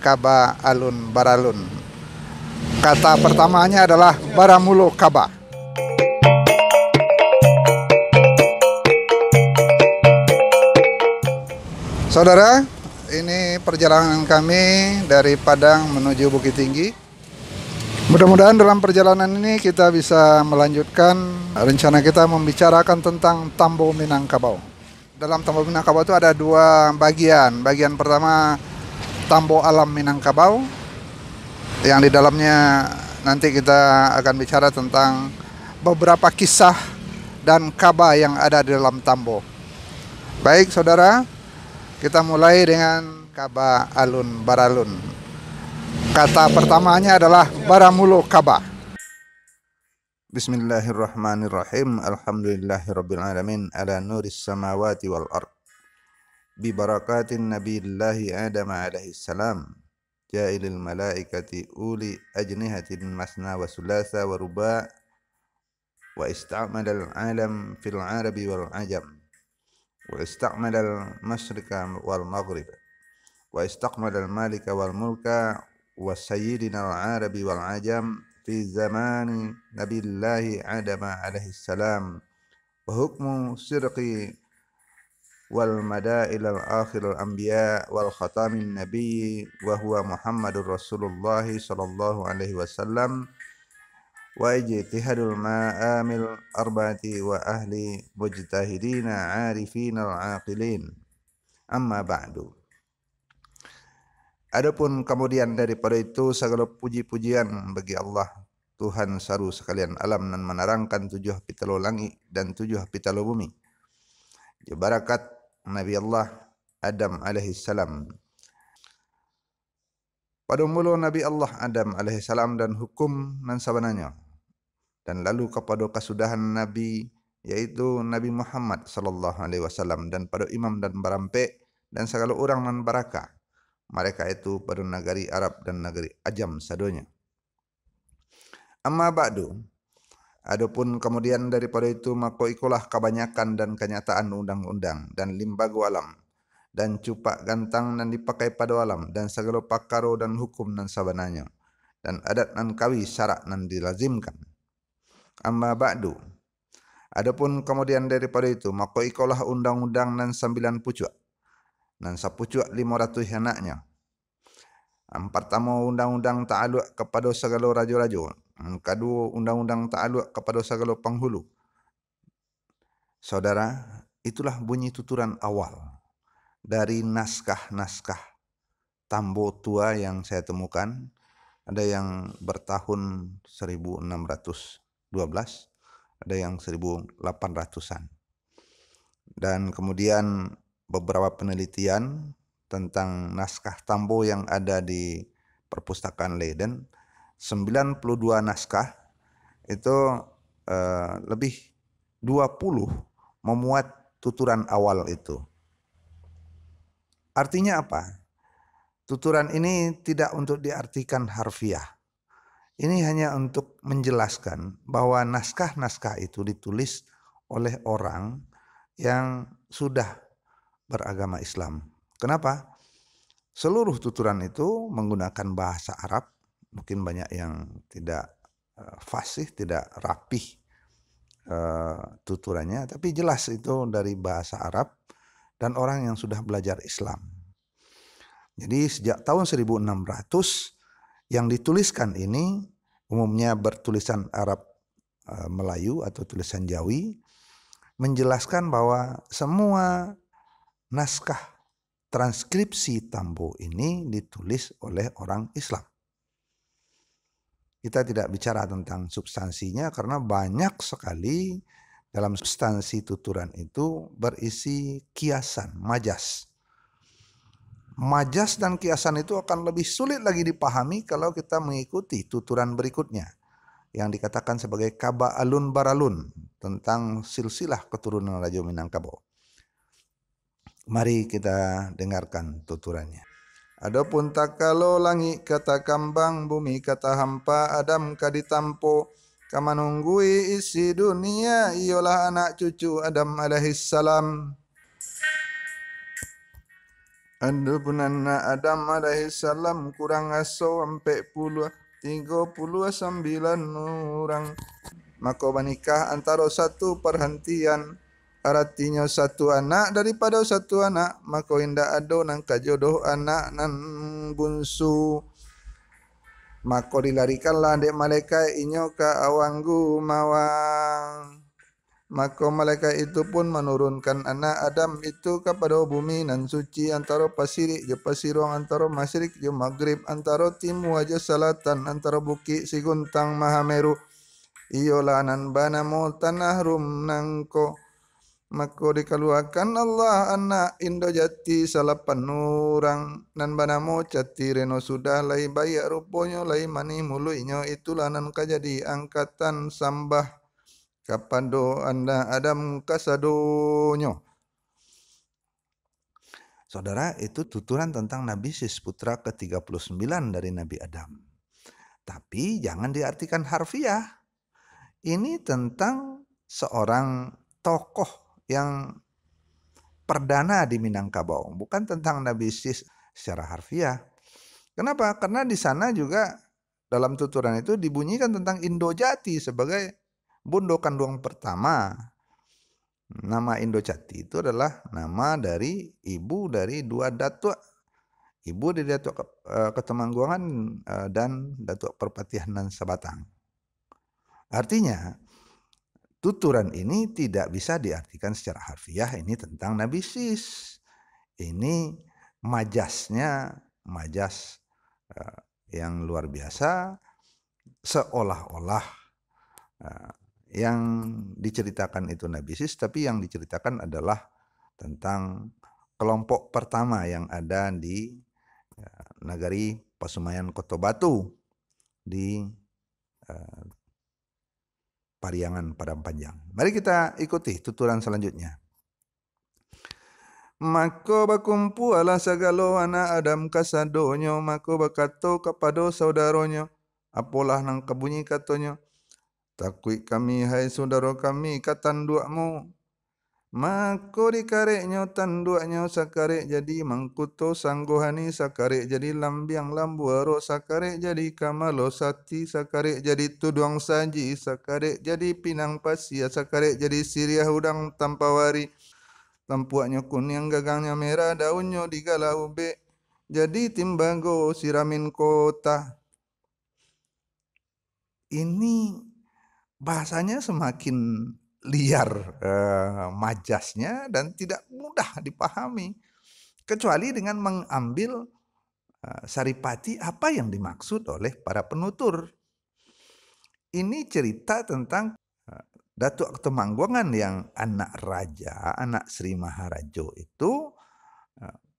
Kaba alun baralun. Kata pertamanya adalah baramulo kaba. Saudara, ini perjalanan kami dari Padang menuju Bukit Tinggi. Mudah-mudahan dalam perjalanan ini kita bisa melanjutkan rencana kita membicarakan tentang Tambo Minangkabau. Dalam Tambo Minangkabau itu ada dua bagian. Bagian pertama Tambo Alam Minangkabau, yang di dalamnya nanti kita akan bicara tentang beberapa kisah dan kaba yang ada di dalam Tambo. Baik saudara, kita mulai dengan kaba alun baralun. Kata pertamanya adalah baramulo kaba. Bismillahirrahmanirrahim. Alhamdulillahirabbil alamin ala nuris samawati wal ard. Bi barakatin nabiyillahi Adam alaihi salam. Ja'ilil malaikati uli ajnihatin masna wa sulasa wa ruba' wa ista'malal alam fil arabi wal ajam. واستعمل المشرق والمغرب واستعمل المالك والملك وسيدنا العرب والعجم في زمان نبي الله آدم عليه السلام وحكم سرق والمدى إلى الآخر الأنبياء والختام النبي وهو محمد رسول الله صلى الله عليه وسلم واجتهاد المآمل أربعة وأهل مجتهدين عارفين العاقلين أما بعد. Adapun kemudian daripada itu segala puji-pujian bagi Allah Tuhan saru sekalian alam dan menerangkan 7 pitalo langit dan 7 pitalo bumi. Barakat Nabi Allah Adam alaihi salam. Pada mula Nabi Allah Adam alaihi salam dan hukum dan sabananya. Dan lalu kepada kesudahan Nabi yaitu Nabi Muhammad sallallahu alaihi wasallam dan pada imam dan barampe dan segala orang nan baraka. Mereka itu pada negeri Arab dan negeri Ajam sadonya. Amma ba'du. Adapun kemudian daripada itu maka ikulah kebanyakan dan kenyataan undang-undang dan limbago alam dan cupak gantang dan dipakai pada alam dan segala pakaro dan hukum dan sabananya dan adat nan kawi syarak nan dilazimkan. Amma ba'du. Adapun kemudian daripada itu maka ikolah undang-undang nan 9 pucuk nan 10 pucuk 500 anaknya. Pertama undang-undang ta'aluk kepada segala raja-raja. Kedua undang-undang ta'aluk kepada segala penghulu. Saudara, itulah bunyi tuturan awal dari naskah-naskah Tambo tua yang saya temukan. Ada yang bertahun 1612, ada yang 1800-an. Dan kemudian beberapa penelitian tentang naskah Tambo yang ada di perpustakaan Leiden, 92 naskah itu lebih 20 memuat tuturan awal itu. Artinya apa? Tuturan ini tidak untuk diartikan harfiah. Ini hanya untuk menjelaskan bahwa naskah-naskah itu ditulis oleh orang yang sudah beragama Islam. Kenapa? Seluruh tuturan itu menggunakan bahasa Arab. Mungkin banyak yang tidak fasih, tidak rapih tuturannya. Tapi jelas itu dari bahasa Arab dan orang yang sudah belajar Islam. Jadi sejak tahun 1600 yang dituliskan ini umumnya bertulisan Arab Melayu atau tulisan Jawi, menjelaskan bahwa semua naskah transkripsi Tambo ini ditulis oleh orang Islam. Kita tidak bicara tentang substansinya karena banyak sekali dalam substansi tuturan itu berisi kiasan, majas. Majas dan kiasan itu akan lebih sulit lagi dipahami kalau kita mengikuti tuturan berikutnya yang dikatakan sebagai kaba alun baralun tentang silsilah keturunan Raja Minangkabau. Mari kita dengarkan tuturannya. Adapun takalo langit kata kambang, bumi kata hampa, Adam kaditampo, kamanunggui isi dunia, ialah anak cucu Adam alaihissalam. Adapun anak Adam alaihi salam kurang aso sampai 39 orang. Maka menikah antara satu perhentian. Artinya satu anak daripada satu anak. Maka indah ada nang kajodoh anak nan bunsu. Maka dilarikanlah dek malaikat inyo ke awanggu mawang. Maka malaikat itu pun menurunkan anak Adam itu kepada bumi nan suci antara pasirik je pasirong antara masyrik je maghrib antara timu aja selatan antara bukit siguntang Mahameru. Iyolah nan banamo tanah rum nangko. Maka dikeluarkan Allah anak Indo jati salapan orang nan banamo cati reno sudah lai bayak rupanya lai mani muluinyo itulah nan kajadi angkatan sambah kapando anda Adam kasadonyo. Saudara, itu tuturan tentang Nabi Sis putra ke-39 dari Nabi Adam. Tapi jangan diartikan harfiah. Ini tentang seorang tokoh yang perdana di Minangkabau, bukan tentang Nabi Sis secara harfiah. Kenapa? Karena di sana juga dalam tuturan itu dibunyikan tentang Indojati sebagai bundo kandung pertama. Nama Indojati itu adalah nama dari ibu dari dua datuk. Ibu dari Datuk Ketemanggungan dan Datuk Perpatihanan Sabatang. Artinya, tuturan ini tidak bisa diartikan secara harfiah ini tentang Nabi Sis. Ini majasnya, majas yang luar biasa, seolah-olah yang diceritakan itu Nabi Sis, tapi yang diceritakan adalah tentang kelompok pertama yang ada di Nagari Pasumayan Kota Batu di Pariangan Padang Panjang. Mari kita ikuti tuturan selanjutnya. Maka bakumpulah segala anak Adam kasadonyo, maka bakato kepada saudaronyo, apalah nang kebunyi katonyo, takui kami hai saudara kami katanduakmu. Maka dikareknya tanduaknya sakarek jadi mangkuto sanggohani sakarek jadi lambiang lambuaro sakarek jadi kamalo sati sakarek jadi tudung saji sakarek jadi pinang pasia sakarek jadi siriah udang tampawari tampuaknya kuning gagangnya merah daunnya digalau be jadi timbango siramin kota. Ini bahasanya semakin liar majasnya dan tidak mudah dipahami kecuali dengan mengambil saripati apa yang dimaksud oleh para penutur. Ini cerita tentang Datuk Ketemanggungan yang anak raja, anak Sri Maharajo itu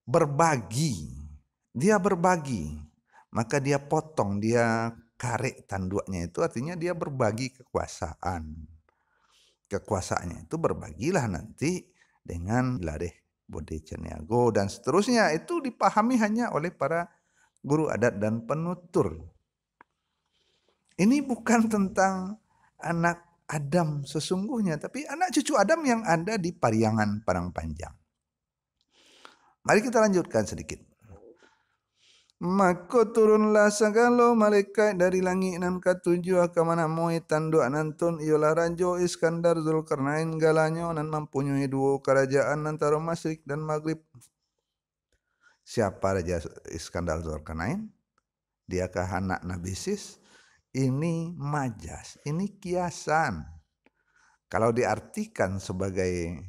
berbagi. Dia berbagi, maka dia potong, dia karek tanduknya itu artinya dia berbagi kekuasaan. Kekuasaannya itu berbagilah nanti dengan Ladeh Bode Caniago dan seterusnya. Itu dipahami hanya oleh para guru adat dan penutur. Ini bukan tentang anak Adam sesungguhnya, tapi anak cucu Adam yang ada di Pariangan Padang Panjang. Mari kita lanjutkan sedikit. Maka turunlah segala malaikat dari langit nan katujuh ke mana moe tanduk nantun ialah Raja Iskandar Zulkarnain galanyo nan mempunyai dua kerajaan antara Masyrik dan Maghrib. Siapa Raja Iskandar Zulkarnain? Diakah anak Nabi Sis? Ini majas, ini kiasan. Kalau diartikan sebagai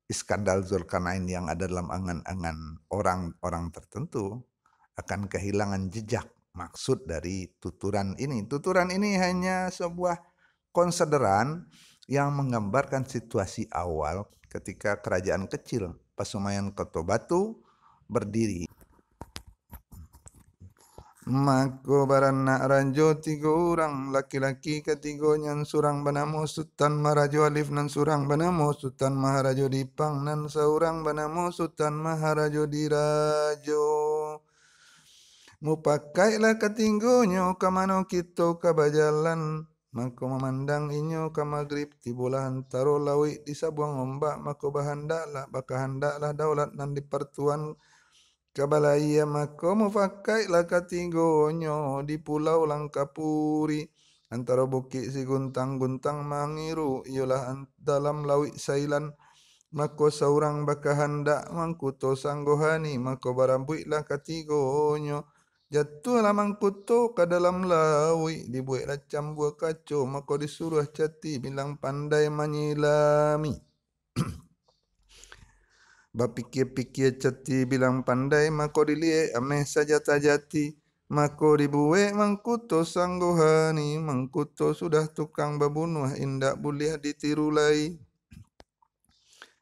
Iskandar Zulkarnain yang ada dalam angan-angan orang-orang tertentu akan kehilangan jejak maksud dari tuturan ini. Tuturan ini hanya sebuah konsideran yang menggambarkan situasi awal ketika kerajaan kecil Pasumayan Kota Batu berdiri. Maka baranak rajo 3 orang, laki-laki ketiganya surang banamo Sultan Maharajo Alif nan surang banamo Sultan Maharajo Dipang nan seorang banamo Sultan Maharajo Dirajo. Mupakailah ketinggonya kamano kita kabajalan mako memandang inyo ka maghrib tibolah antaro lawi di sabuang ombak mako bakahandaklah daulat nan di pertuan kabalaya mako mufakailah katigonyo di pulau Langkapuri antara bukit si guntang-guntang mangiru ialah dalam lawi sailan mako saurang bakahandak mangkuto sanggohani mako barambuilah katigonyo jatuhlah mangkuto ke dalam lawi dibuatlah cambua kaco mako disuruh cati bilang pandai menyilami bapikir-pikir cati bilang pandai mako dilihat ameh saja tajati mako dibuat mangkuto sanggohani mangkuto sudah tukang babunuh indak boleh ditiru lai.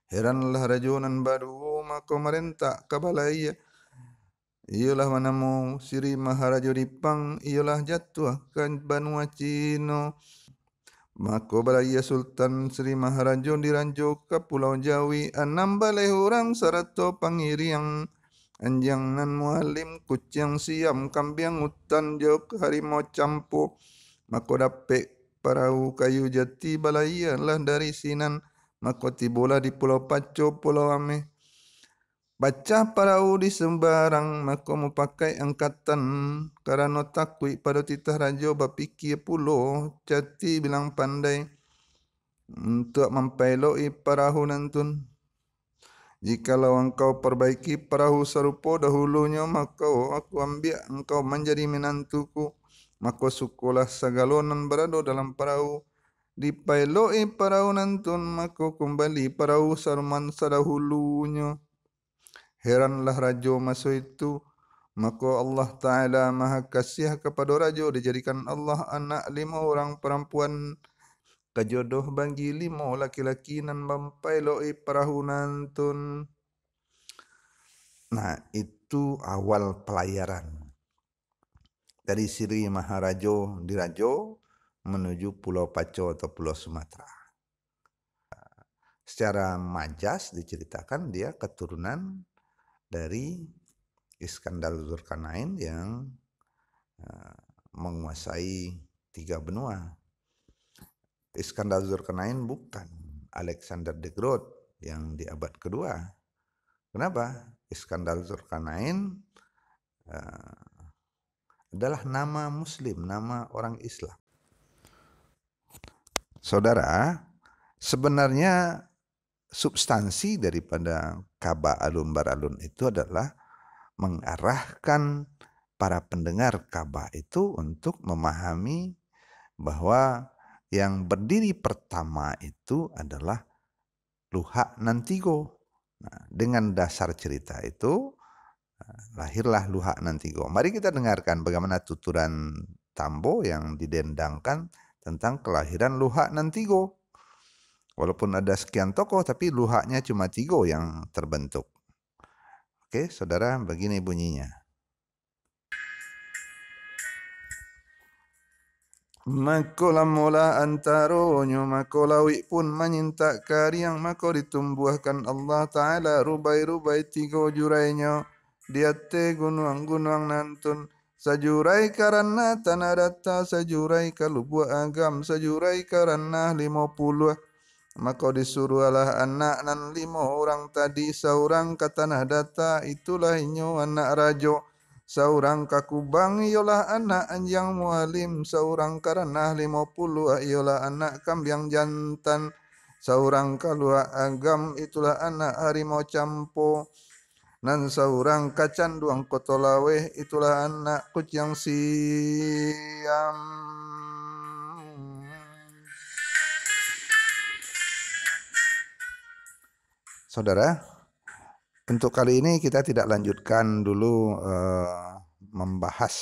Heranlah rajunan baru mako merentak kabalaya ialah manamu Siri Maharaja Dipang ialah jatuh ke Banua Cino mako balaya Sultan Sri Maharaja diranjo ke Pulau Jawi 6 balai orang sarato pangiriang anjang nan mualim kucing siam kambing hutan jok harimau campo mako dapet perahu kayu jati balaya lah dari sinan mako tibola di Pulau Paco Pulau Ameh baca perahu di sembarang mako mau pakai angkatan karena takui pada titah rajo bapikir pulo jati bilang pandai untuk mempeloi perahu nantun. Jikalau engkau perbaiki perahu serupa dahulunya maka aku ambil engkau menjadi menantuku maka sukulah segalonan berada dalam perahu dipeloi perahu nantun maka kembali perahu sarman sadahulunya. Heranlah rajo masa itu maka Allah Ta'ala maha kasih kepada rajo dijadikan Allah anak 5 orang perempuan kejodoh bagi 5 laki-laki nan mempeloi perahu nantun. Nah itu awal pelayaran dari Sri Maharajo di Rajo menuju Pulau Paco atau Pulau Sumatera. Secara majas diceritakan dia keturunan dari Iskandar Zulkarnain yang menguasai 3 benua. Iskandar Zulkarnain bukan Alexander the Great yang di abad kedua. Kenapa? Iskandar Zulkarnain adalah nama Muslim, nama orang Islam. Saudara, sebenarnya substansi daripada Ka'bah Alun Baralun itu adalah mengarahkan para pendengar Ka'bah itu untuk memahami bahwa yang berdiri pertama itu adalah Luhak Nantigo. Nah, dengan dasar cerita itu lahirlah Luhak Nantigo. Mari kita dengarkan bagaimana tuturan Tambo yang didendangkan tentang kelahiran Luhak Nantigo. Walaupun ada sekian tokoh, tapi luhaknya cuma 3 yang terbentuk. Oke, saudara, begini bunyinya. Makola mula antaronyo makolawi pun menyinta kariang mako ditumbuhkan Allah Ta'ala rubai-rubai 3 jurainya. Diate gunung-gunung nantun. Sajurai karena tanah data, sajurai kalubua agam, sajurai karena 50. Maka disuruhlah anak nan 5 orang tadi seorang ke tanah data itulah inyo anak rajo seorang kakubang ialah anak anjang mualim seorang karena 50 ialah anak kambing jantan seorang kalua agam itulah anak harimau campo nan seorang kacanduang kotolaweh itulah anak kucing siam. Saudara, untuk kali ini kita tidak lanjutkan dulu membahas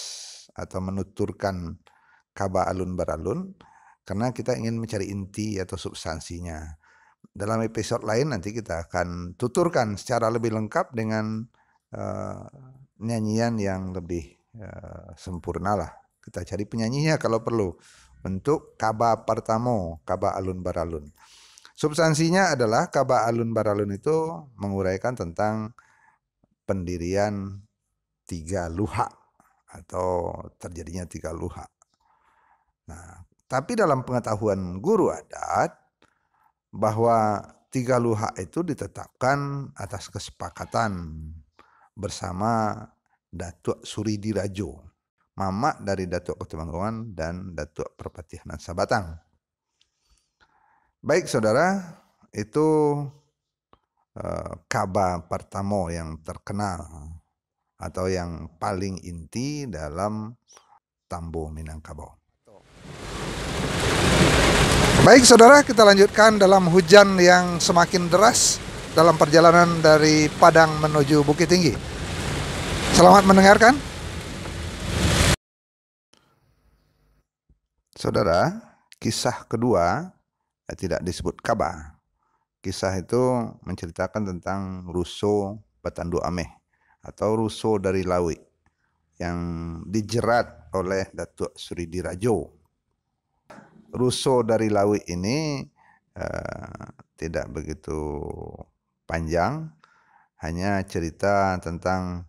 atau menuturkan Ka'bah Alun Baralun karena kita ingin mencari inti atau substansinya. Dalam episode lain nanti kita akan tuturkan secara lebih lengkap dengan nyanyian yang lebih sempurna lah. Kita cari penyanyinya kalau perlu untuk Ka'bah pertama, Ka'bah Alun Baralun. Substansinya adalah Ka'bah Alun Baralun itu menguraikan tentang pendirian 3 luhak atau terjadinya 3 luhak. Nah, Tapi dalam pengetahuan guru adat, bahwa 3 luhak itu ditetapkan atas kesepakatan bersama Datuk Suridi Rajo, mamak dari Datuk Ketumanggungan dan Datuk Perpatihanan Sabatang. Baik saudara, itu kaba pertama yang terkenal atau yang paling inti dalam Tambo Minangkabau. Baik saudara, kita lanjutkan dalam hujan yang semakin deras dalam perjalanan dari Padang menuju Bukit Tinggi. Selamat mendengarkan. Saudara, kisah kedua tidak disebut kaba. Kisah itu menceritakan tentang Ruso Batandu Ameh atau Ruso dari Lawi yang dijerat oleh Datuk Suridi Rajo. Ruso dari Lawi ini tidak begitu panjang, hanya cerita tentang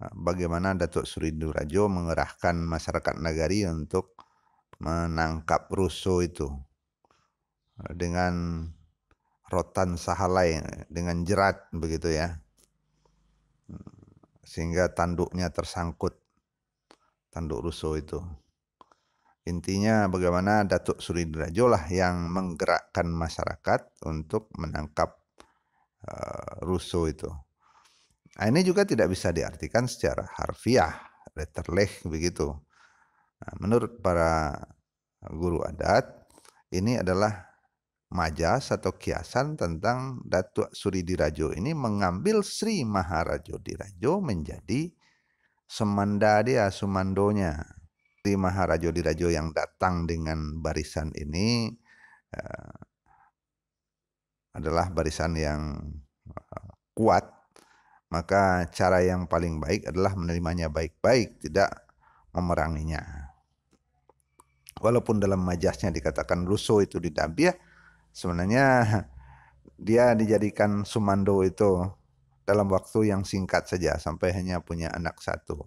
bagaimana Datuk Suridi Rajo mengerahkan masyarakat nagari untuk menangkap Ruso itu dengan rotan sahalai, dengan jerat begitu ya, sehingga tanduknya tersangkut, tanduk Ruso itu. Intinya bagaimana Datuk Suridi Rajo lah yang menggerakkan masyarakat untuk menangkap Ruso itu. Nah, ini juga tidak bisa diartikan secara harfiah, letterleh begitu. Nah, menurut para guru adat, ini adalah majas atau kiasan tentang Datuk Suridi Rajo ini mengambil Sri Maharajo Dirajo menjadi semanda dia, sumandonya. Sri Maharajo Dirajo yang datang dengan barisan ini adalah barisan yang kuat, maka cara yang paling baik adalah menerimanya baik-baik, tidak memeranginya. Walaupun dalam majasnya dikatakan Ruso itu didabiah, sebenarnya dia dijadikan sumando itu dalam waktu yang singkat saja, sampai hanya punya anak satu.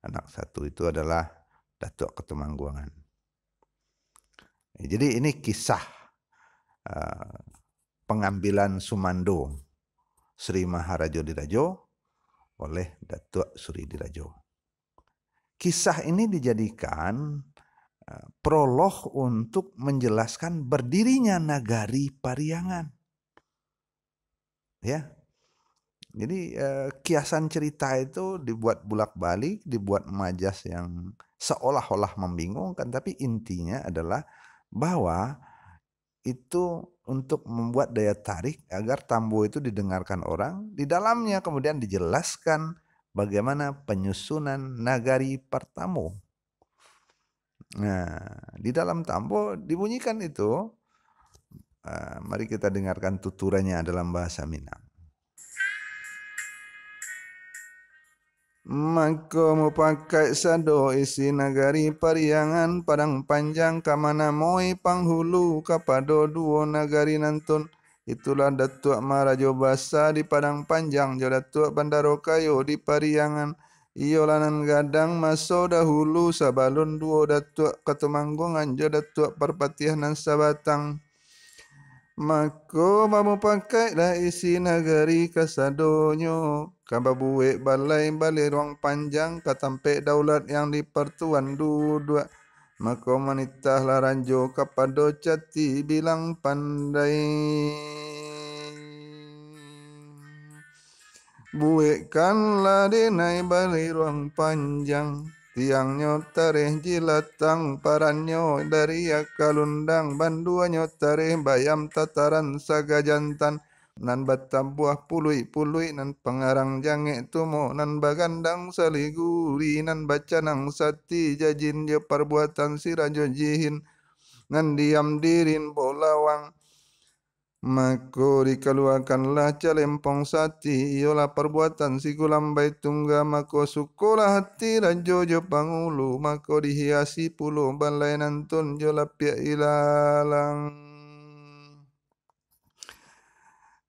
Anak satu itu adalah Datuk Ketumanggungan. Jadi ini kisah pengambilan sumando Sri Maharajo Dirajo oleh Datuk Suridi Rajo. Kisah ini dijadikan prolog untuk menjelaskan berdirinya Nagari Pariangan. Ya. Jadi kiasan cerita itu dibuat bolak-balik, dibuat majas yang seolah-olah membingungkan, tapi intinya adalah bahwa itu untuk membuat daya tarik agar Tambo itu didengarkan orang. Di dalamnya kemudian dijelaskan bagaimana penyusunan Nagari Partamo. Nah, di dalam Tambo dibunyikan itu. Mari kita dengarkan tuturannya dalam bahasa Minang. Maka mau pakai sado isi nagari Pariangan Padang Panjang kamana moi panghulu kapado duo nagari nantun. Itulah Datuk Maharajo Basa di Padang Panjang, jo Datuk Bandaro Kayo di Pariangan. Iyo lanan gadang maso dahulu sabalun duo Datuk Ketumanggungan, jo Datuk Perpatihanan Sabatang. Mako mamu pakai dah isi nagari kasadonyo kababuwe balai ruang panjang katampe daulat yang dipertuan dua. Mako manitah laranjo kapado cati bilang pandai. Buekanlah denai balai ruang panjang. Tiangnya tareh jilatang paranyo dari akalundang banduanyo tareh bayam tataran saga jantan nan batam buah pului nan pengarang jange tumo nan bagandang saliguri nan bacanang sati jajin dia perbuatan sirajo jihin nan diam dirin bolawang. Mako dikeluarkanlah calempong sati, iolah perbuatan si gulambai tungga, mako sukolah hati rajo jo pangulu, mako dihiasi pulau balai nantun jo lapia ilalang.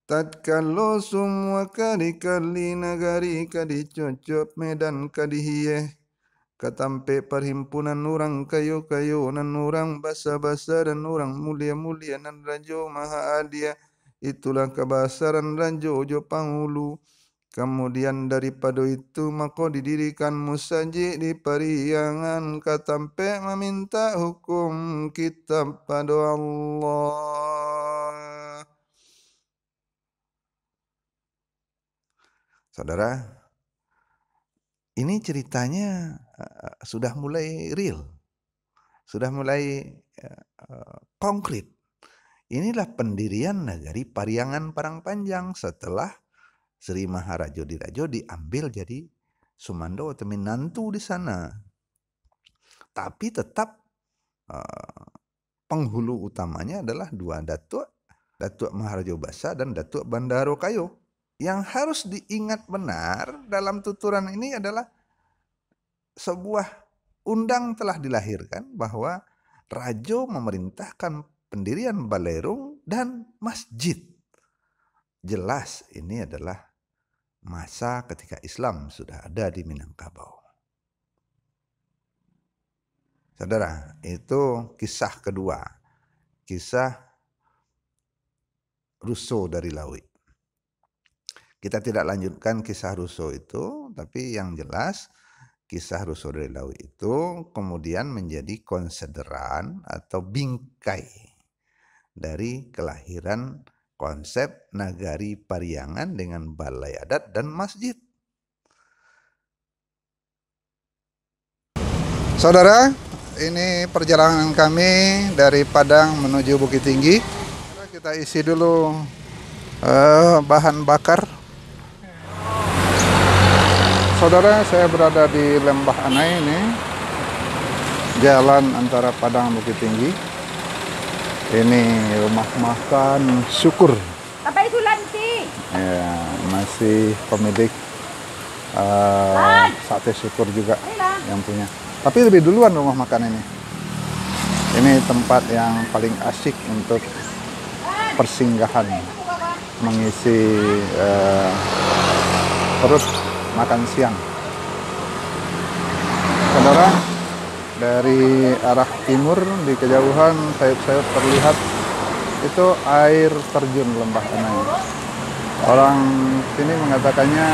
Tatkala semua kali nagari kadi cocok medan kadi hiye, katampe perhimpunan orang kayo-kayo nan orang basa-basa dan orang mulia-mulia nan rajo maha adia, itulah kebasaran rajo jo pangulu. Kemudian daripada itu maka didirikan musajid di Pariangan katampe meminta hukum kitab pada Allah. Saudara, ini ceritanya sudah mulai real, sudah mulai konkret. Inilah pendirian negeri Pariangan Parangpanjang setelah Sri Maharajo Dirajo diambil jadi Sumando atau Minantu di sana. Tapi tetap penghulu utamanya adalah dua datuk, Datuk Maharajo Basa dan Datuk Bandaro Kayo. Yang harus diingat benar dalam tuturan ini adalah sebuah undang telah dilahirkan bahwa Rajo memerintahkan pendirian balerung dan masjid. Jelas ini adalah masa ketika Islam sudah ada di Minangkabau. Saudara, itu kisah kedua. Kisah Russo dari Lawi. Kita tidak lanjutkan kisah Russo itu, tapi yang jelas kisah Russo dari Lawi itu kemudian menjadi konsideran atau bingkai dari kelahiran konsep Nagari Pariangan dengan balai adat dan masjid. Saudara, ini perjalanan kami dari Padang menuju Bukit Tinggi. Kita isi dulu bahan bakar. Saudara, saya berada di Lembah Anai ini, jalan antara Padang Bukit Tinggi. Ini rumah makan Syukur. Apa itu Lanti? Ya, masih pemilik sate Syukur juga yang punya. Tapi lebih duluan rumah makan ini. Ini tempat yang paling asyik untuk persinggahan, mengisi perut makan siang. Saudara, dari arah timur di kejauhan sayup-sayup terlihat itu air terjun Lembah Anai. Orang sini mengatakannya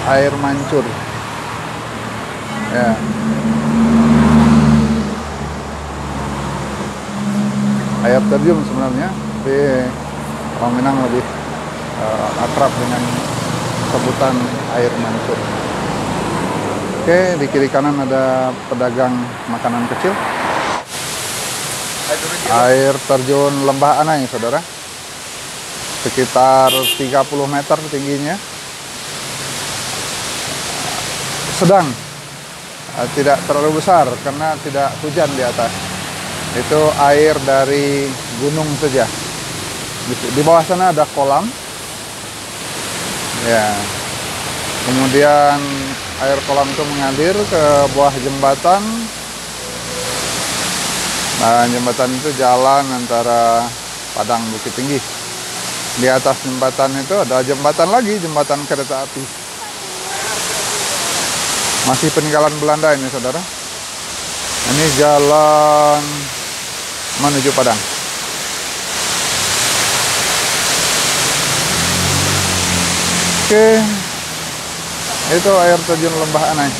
air mancur. Ya. Air terjun sebenarnya, tapi orang Minang lebih akrab dengan sebutan air mancur. Oke, di kiri kanan ada pedagang makanan kecil. Air terjun Lembah Anai, saudara. Sekitar 30 meter tingginya. Sedang, tidak terlalu besar karena tidak hujan di atas. Itu air dari gunung saja. Di bawah sana ada kolam. Ya. Kemudian air kolam itu mengalir ke bawah jembatan. Nah, jembatan itu jalan antara Padang Bukit Tinggi. Di atas jembatan itu ada jembatan lagi, jembatan kereta api. Masih peninggalan Belanda ini, saudara. Ini jalan menuju Padang. Oke, itu air terjun Lembah Anai.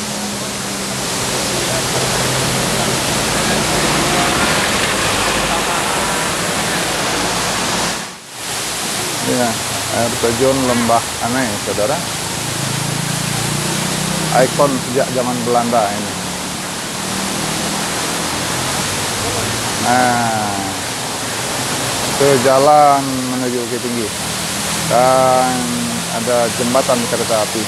Ya, air terjun Lembah Anai, saudara. Ikon sejak zaman Belanda ini. Nah, itu jalan menuju Bukit Tinggi. Dan ada jembatan kereta api.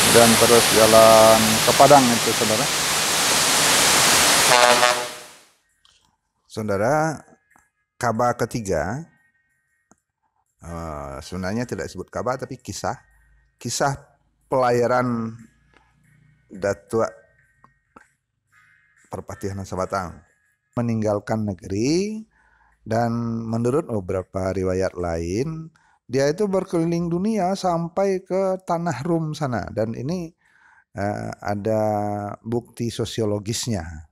Dan terus jalan ke Padang itu, saudara. Saudara, Kaba ketiga, sebenarnya tidak disebut Kaba tapi kisah pelayaran Datuk Perpatihan Sabatang meninggalkan negeri, dan menurut beberapa riwayat lain dia itu berkeliling dunia sampai ke tanah Rum sana, dan ini ada bukti sosiologisnya.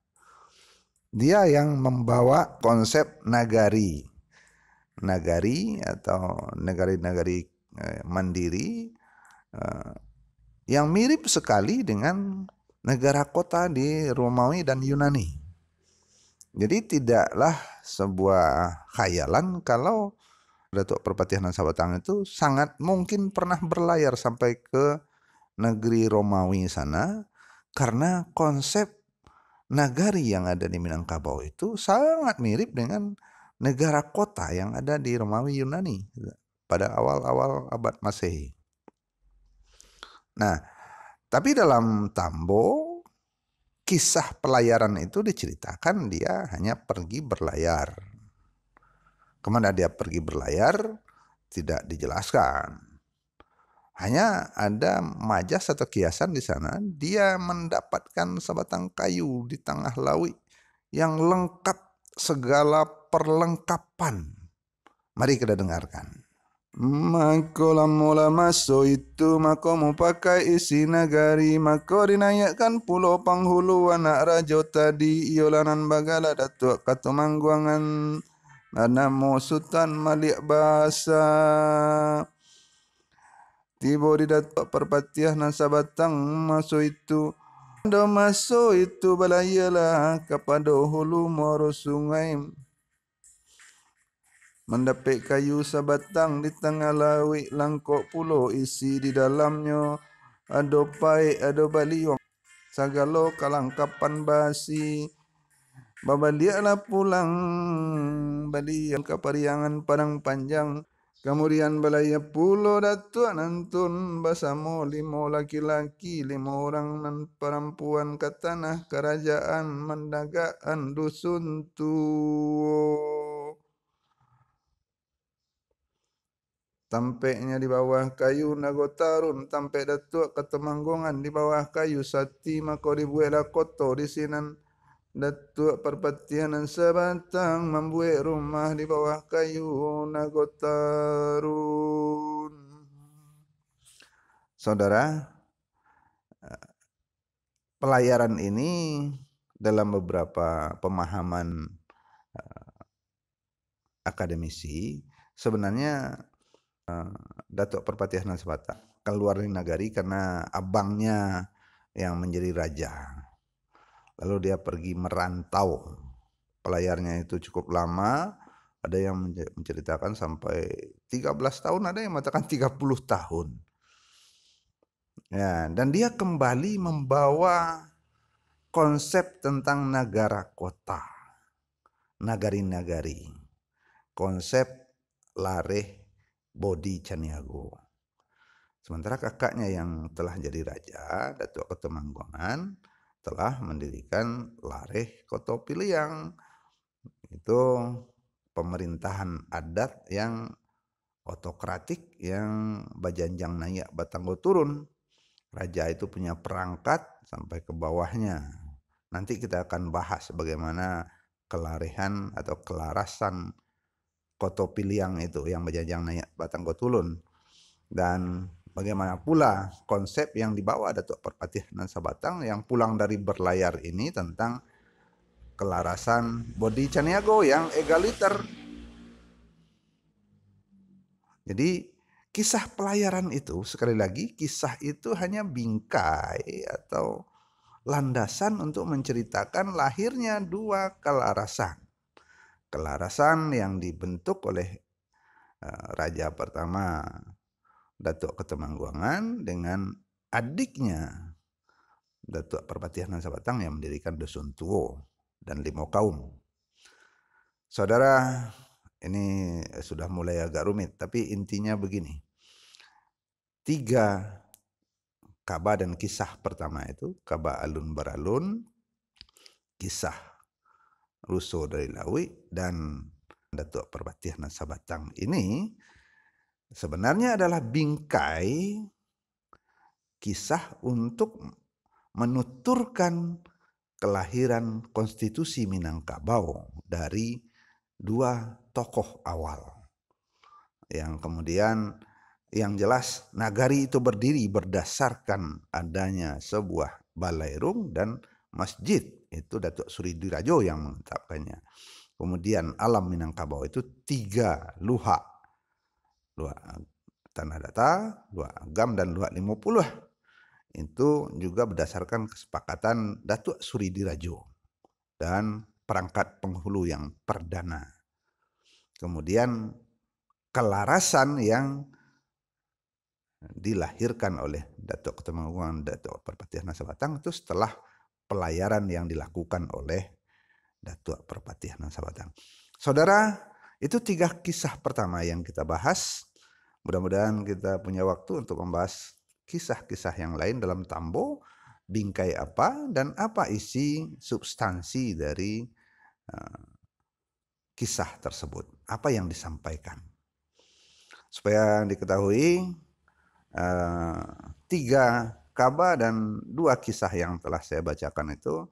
Dia yang membawa konsep nagari atau negari-negari mandiri yang mirip sekali dengan negara kota di Romawi dan Yunani. Jadi tidaklah sebuah khayalan kalau Datuk Perpatihan Sabatang itu sangat mungkin pernah berlayar sampai ke negeri Romawi sana, karena konsep nagari yang ada di Minangkabau itu sangat mirip dengan negara kota yang ada di Romawi Yunani pada awal-awal abad Masehi. Nah, tapi dalam Tambo kisah pelayaran itu diceritakan dia hanya pergi berlayar. Kemana dia pergi berlayar tidak dijelaskan. Hanya ada majas atau kiasan di sana. Dia mendapatkan sebatang kayu di tengah laut yang lengkap segala perlengkapan. Mari kita dengarkan. Mako mula maso itu mako mau pakai isi nagari, mako dinayakkan pulau penghulu anak rajo tadi iolanan bagala datuk katumangguangan namo sultan malik bahasa tibo di datuk Perpatihan Sabatang maso itu do maso itu balayalah kepada hulu moro sungai mendapat kayu sabatang di tengah laut langkok pulau isi di dalamnya ado pai ado baliong sagalo kalangkapan basi babaliaklah pulang baliang kapariangan padang panjang kemudian balaya pulau datuk nantun basamo 5 laki-laki 5 orang dan perempuan ke tanah kerajaan mendagaan dusun tuo. Tampeknya di bawah kayu nagotarun, tampek datuk ketemanggongan di bawah kayu sati mako dibuatlah koto di sinan datuk Perpatihan Sabatang membuat rumah di bawah kayu nagotarun. Saudara, pelayaran ini dalam beberapa pemahaman akademisi sebenarnya Datuk Perpatihan Sabatang keluar dari nagari karena abangnya yang menjadi raja. Lalu dia pergi merantau. Pelayarnya itu cukup lama. Ada yang menceritakan sampai 13 tahun, ada yang mengatakan 30 tahun. Ya, dan dia kembali membawa konsep tentang negara kota. Nagari-nagari. Konsep lareh Bodi Caniago. Sementara kakaknya yang telah jadi raja, Datuk Ketemanggongan, telah mendirikan lareh Koto Piliang. Itu pemerintahan adat yang otokratik yang bajanjang naik batanggo turun. Raja itu punya perangkat sampai ke bawahnya. Nanti kita akan bahas bagaimana kelarehan atau kelarasan Koto Piliang itu yang bajanjang naik batanggo turun. Dan bagaimana pula konsep yang dibawa Datuk Perpatihan Sabatang yang pulang dari berlayar ini tentang kelarasan Bodi Caniago yang egaliter. Jadi kisah pelayaran itu, sekali lagi kisah itu hanya bingkai atau landasan untuk menceritakan lahirnya dua kelarasan. Kelarasan yang dibentuk oleh raja pertama Datuk Ketemangguangan dengan adiknya Datuk Perpatihan Sabatang yang mendirikan Dusun Tuo dan Limo Kaum. Saudara, ini sudah mulai agak rumit, tapi intinya begini. 3 kaba dan kisah pertama itu, kaba alun beralun, kisah Ruso dari Lawi, dan Datuk Perpatihan Sabatang ini sebenarnya adalah bingkai kisah untuk menuturkan kelahiran konstitusi Minangkabau dari 2 tokoh awal yang kemudian Yang jelas nagari itu berdiri berdasarkan adanya sebuah balairung dan masjid. Itu Datuk Sri Dirajo yang menetapkannya. Kemudian alam Minangkabau itu 3 luhak. Luhak Tanah Datar, luhak Agam, dan luhak 50. Itu juga berdasarkan kesepakatan Datuk Sri Dirajo dan perangkat penghulu yang perdana. Kemudian kelarasan yang dilahirkan oleh Datuk Ketemanggungan Datuk Perpatian Nasabatang itu setelah pelayaran yang dilakukan oleh Datuk Perpatian Nasabatang. Saudara, itu 3 kisah pertama yang kita bahas. Mudah-mudahan kita punya waktu untuk membahas kisah-kisah yang lain dalam Tambo, bingkai apa dan apa isi substansi dari kisah tersebut, apa yang disampaikan. Supaya diketahui 3 kaba dan 2 kisah yang telah saya bacakan itu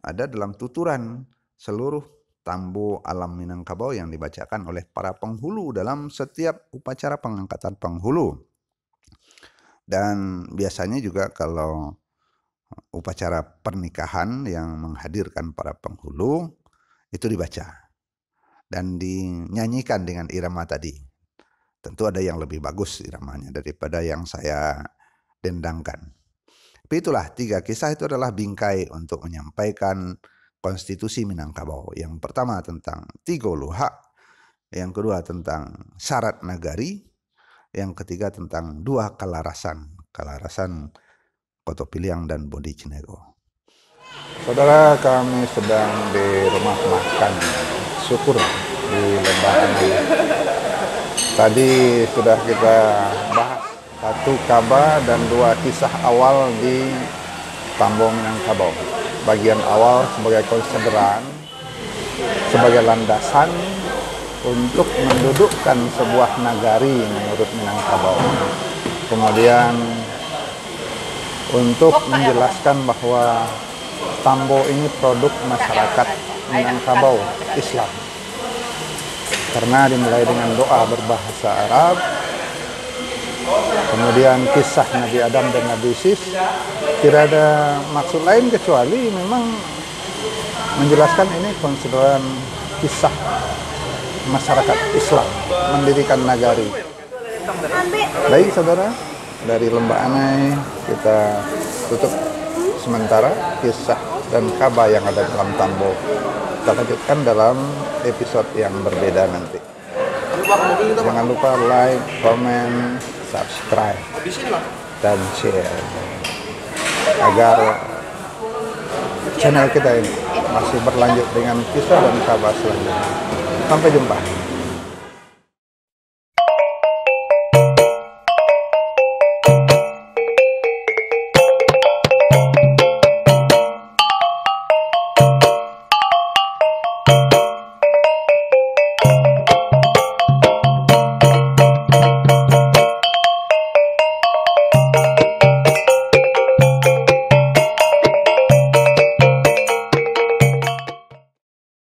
ada dalam tuturan seluruh Tambo alam Minangkabau yang dibacakan oleh para penghulu dalam setiap upacara pengangkatan penghulu. Dan biasanya juga kalau upacara pernikahan yang menghadirkan para penghulu itu dibaca dan dinyanyikan dengan irama tadi. Tentu ada yang lebih bagus iramanya daripada yang saya dendangkan. Tapi itulah 3 kisah itu adalah bingkai untuk menyampaikan konstitusi Minangkabau. Yang pertama tentang 3 luhak, yang kedua tentang syarat nagari, yang ketiga tentang 2 kelarasan Koto Piliang dan Bodi Cinego. Saudara, kami sedang di rumah makan syukur di Lembah Anai. Tadi sudah kita bahas 1 kaba dan 2 kisah awal di Tambo Minangkabau. Bagian awal sebagai konsideran, sebagai landasan untuk mendudukkan sebuah nagari menurut Minangkabau. Kemudian untuk menjelaskan bahwa Tambo ini produk masyarakat Minangkabau Islam. Karena dimulai dengan doa berbahasa Arab, kemudian kisah Nabi Adam dan Nabi Sis, tidak ada maksud lain kecuali memang menjelaskan ini konsideran kisah masyarakat Islam mendirikan nagari. Baik saudara, dari Lembah Anai kita tutup sementara kisah dan kaba yang ada dalam Tambo. Kita lanjutkan dalam episode yang berbeda nanti. Jangan lupa like, comment, subscribe, dan share agar channel kita ini masih berlanjut dengan kisah dan kabar selanjutnya. Sampai jumpa.